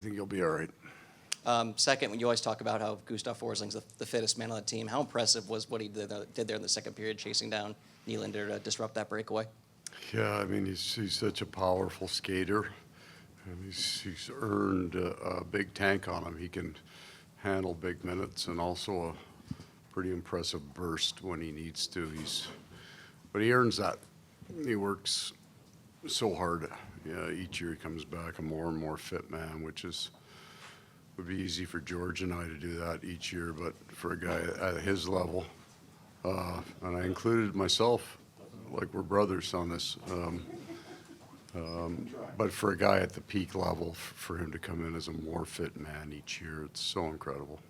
I think he'll be all right. Second, when you always talk about how Gustav Forsling's the fittest man on the team, how impressive was what he did there in the second period, chasing down Nylander to disrupt that breakaway? Yeah, I mean, he's such a powerful skater, and he's earned a big tank on him. He can handle big minutes and also a pretty impressive burst when he needs to. But he earns that. He works so hard. Yeah, each year he comes back a more and more fit man, which would be easy for George and I to do that each year, but for a guy at his level, and I included myself, like we're brothers on this, but for a guy at the peak level, for him to come in as a more fit man each year, it's so incredible.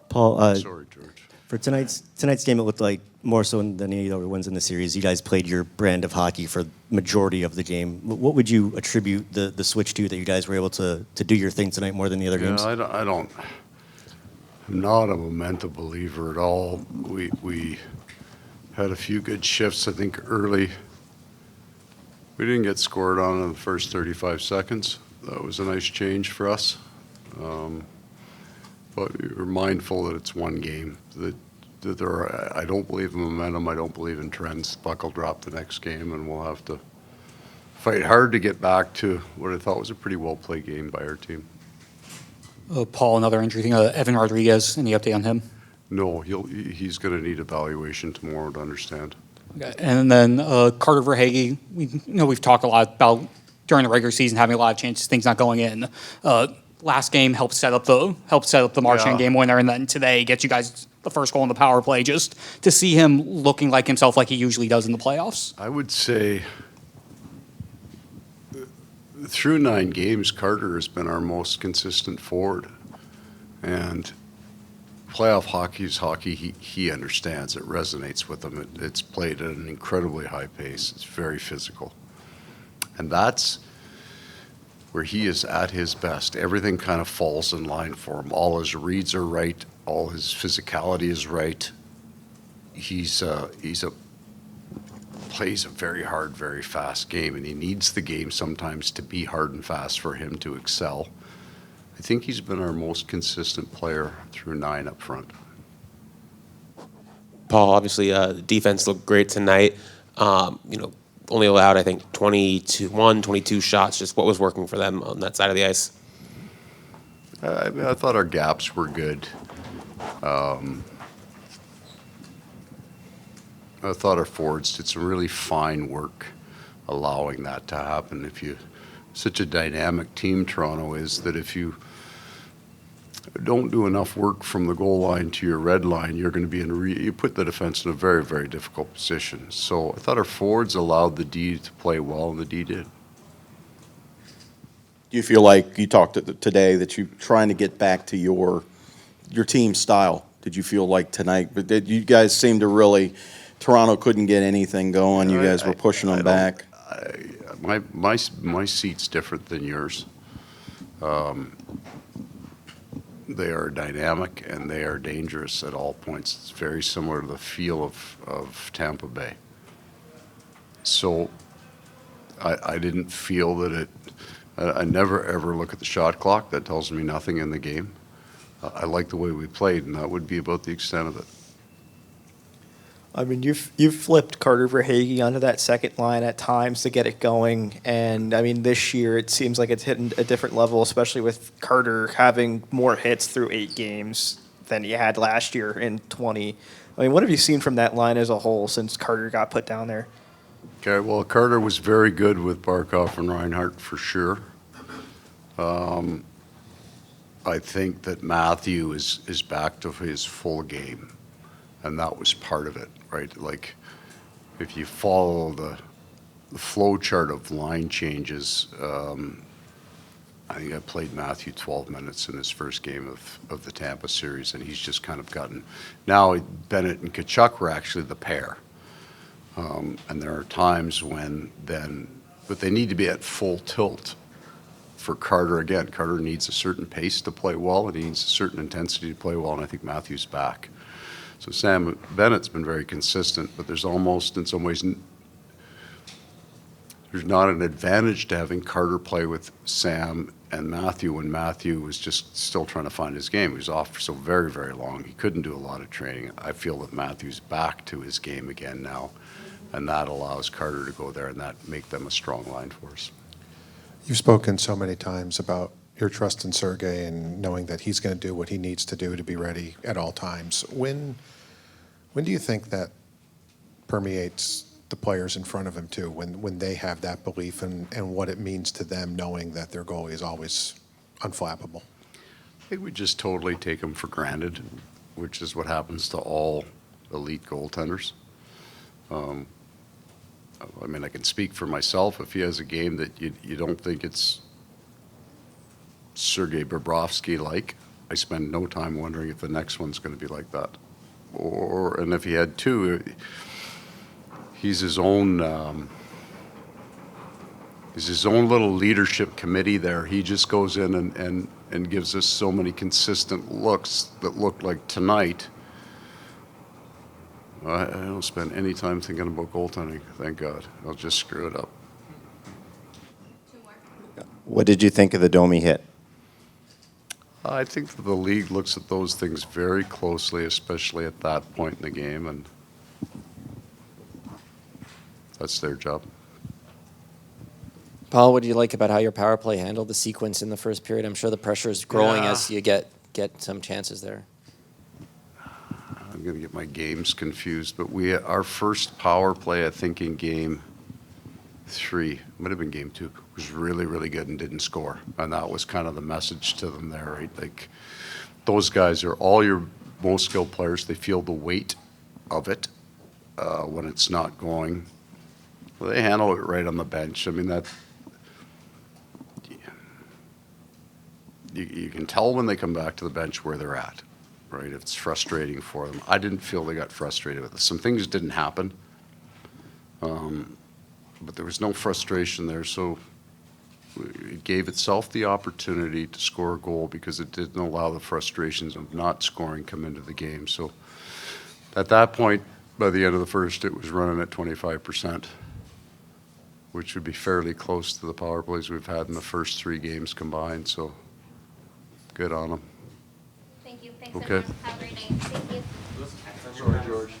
Paul, Sorry, George. for tonight's game, it looked like more so than any other wins in the series, you guys played your brand of hockey for majority of the game. What would you attribute the switch to that you guys were able to do your thing tonight more than the other games? I'm not a momentum believer at all. We had a few good shifts, I think, early. We didn't get scored on in the first 35 seconds. That was a nice change for us. But we're mindful that it's one game. I don't believe in momentum. I don't believe in trends. Puck will drop the next game, and we'll have to fight hard to get back to what I thought was a pretty well-played game by our team. Paul, another injury thing. Evan Rodriguez, any update on him? No, he's going to need evaluation tomorrow to understand. Okay. And then Carter Verhaeghe, we've talked a lot about during the regular season having a lot of chances, things not going in. Last game helped set up the Marchand game winner, and then today gets you guys the first goal in the power play. Just to see him looking like himself, like he usually does in the playoffs. I would say through 9 games, Carter has been our most consistent forward, and playoff hockey is hockey. He understands. It resonates with him. It's played at an incredibly high pace. It's very physical, and that's where he is at his best. Everything kind of falls in line for him. All his reads are right. All his physicality is right. He's plays a very hard, very fast game, and he needs the game sometimes to be hard and fast for him to excel. I think he's been our most consistent player through 9 up front. Paul, obviously, defense looked great tonight. Only allowed, I think, 22 shots. Just what was working for them on that side of the ice? I thought our gaps were good. I thought our forwards did some really fine work allowing that to happen. Such a dynamic team Toronto is, that if you don't do enough work from the goal line to your red line, you're going to be you put the defense in a very, very difficult position. So I thought our forwards allowed the D to play well, and the D did. Do you feel like you talked today that you're trying to get back to your team style? Did you feel like tonight? But did you guys seem to really? Toronto couldn't get anything going. You guys were pushing them back. My seat's different than yours. They are dynamic and they are dangerous at all points. It's very similar to the feel of Tampa Bay. So I didn't feel that it. I never ever look at the shot clock. That tells me nothing in the game. I like the way we played, and that would be about the extent of it. I mean, you've flipped Carter Verhaeghe onto that second line at times to get it going, and I mean, this year it seems like it's hitting a different level, especially with Carter having more hits through 8 games than he had last year in 20. I mean, what have you seen from that line as a whole since Carter got put down there? Okay, well, Carter was very good with Barkov and Reinhart for sure. I think that Matthew is back to his full game, and that was part of it, right? Like, if you follow the flow chart of line changes, I think I played Matthew 12 minutes in his first game of the Tampa series, and he's just kind of gotten. Now Bennett and Tkachuk were actually the pair, and there are times when but they need to be at full tilt. For Carter, again, Carter needs a certain pace to play well, and he needs a certain intensity to play well, and I think Matthew's back. So Sam Bennett's been very consistent, but there's almost, in some ways, there's not an advantage to having Carter play with Sam and Matthew, when Matthew was just still trying to find his game, he was off for so very, very long. He couldn't do a lot of training. I feel that Matthew's back to his game again now, and that allows Carter to go there and that make them a strong line for us. You've spoken so many times about your trust in Sergei and knowing that he's going to do what he needs to do to be ready at all times. When do you think that permeates the players in front of him too, when they have that belief and what it means to them knowing that their goalie is always unflappable? I think we just totally take him for granted, which is what happens to all elite goaltenders. I mean, I can speak for myself. If he has a game that you don't think it's Sergei Bobrovsky-like, I spend no time wondering if the next one's going to be like that. And if he had two, he's his own little leadership committee there. He just goes in and gives us so many consistent looks that look like tonight. I don't spend any time thinking about goaltending, thank God. I'll just screw it up. What did you think of the Domi hit? I think that the league looks at those things very closely, especially at that point in the game, and that's their job. Paul, what do you like about how your power play handled the sequence in the first period? I'm sure the pressure is growing as you get some chances there. I'm going to get my games confused, but our first power play, I think in game 3, might have been game 2, was really, really good and didn't score. And that was kind of the message to them there, right? Like, those guys are all your most skilled players. They feel the weight of it when it's not going. Well, they handle it right on the bench. I mean, that you can tell when they come back to the bench where they're at, right? It's frustrating for them. I didn't feel they got frustrated with it. Some things didn't happen, but there was no frustration there. So it gave itself the opportunity to score a goal because it didn't allow the frustrations of not scoring come into the game. So at that point, by the end of the first, it was running at 25%, which would be fairly close to the power plays we've had in the first 3 games combined. So good on them. Thank you. Thanks, Okay. everyone. Have a great night. Thank you. Sorry, George.